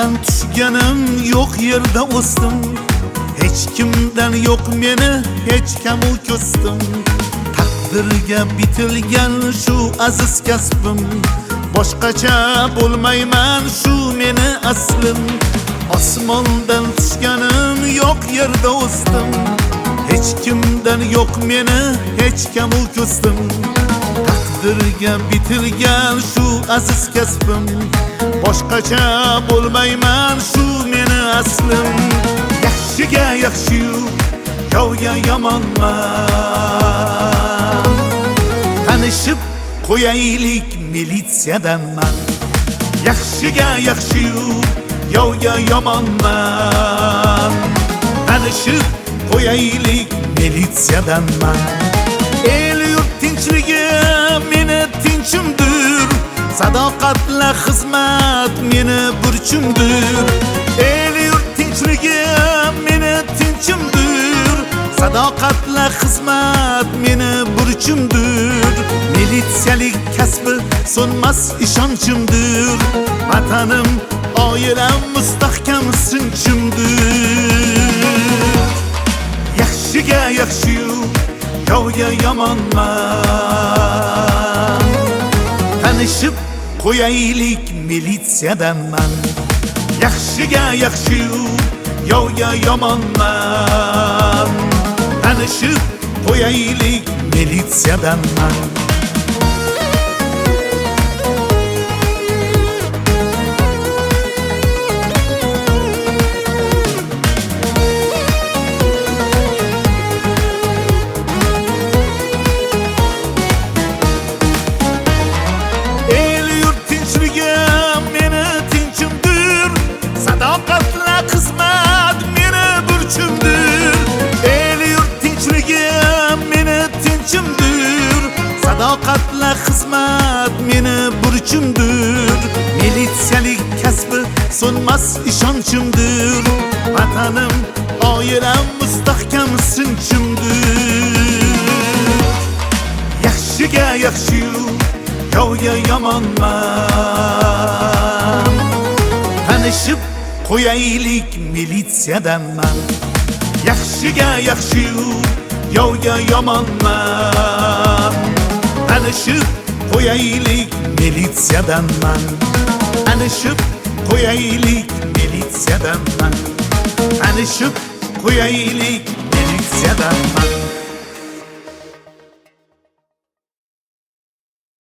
Osmondan tushganim yo'q yerda o'sdim. Hech kimdan yo'q meni hech kamu ko'sdim. Taqdirga bitilgan shu aziz kasbim, boshqacha bo'lmayman shu meni aslim. Osmondan tushganim yo'q yerda o'sdim. Hech kimdan yo'q meni hech kamu ko'sdim. Taqdirga bitilgan shu aziz kasbim, boshqacha bo'lmayman shu meni aslim. Yaxshiga yaxshi-yu, yovga yomonman. Tanishib qo'yaylik militsiyadanman. Yaxshiga yaxshi-yu, yovga yomonman. Tanishib qo'yaylik militsiyadanman. El yurt tinchligi meni tinchimdir, sadoqatla xizmat meni burchimdir. El yurt tinchligi meni tinchimdir, sadoqatla xizmat meni burchimdir. Militsiyalik kasbi so'nmas ishonchimdir, vatanim oilam mustahkam sinchimdir. Yaxshiga yaxshi-yu, yovga yomonman. Tanishib qo'yaylik militsiyadanman. Yaxshiga yaxshi-yu, yovga yomonman. Tanishib qo'yaylik militsiyadanman. Sadoqatla xizmat meni burchimdir. Militsiyalik kasbi so'nmas ishonchimdir, vatanim oilam mustahkam sinchimdir. Yaxshiga yaxshi-yu, yovga yomonman. Tanishib qo'yaylik militsiyadanman. Yaxshiga yaxshi-yu, yovga yomonman. Tanishib qo'yaylik militsiyadanman. Tanishib qo'yaylik militsiyadanman. Tanishib qo'yaylik militsiyadanman.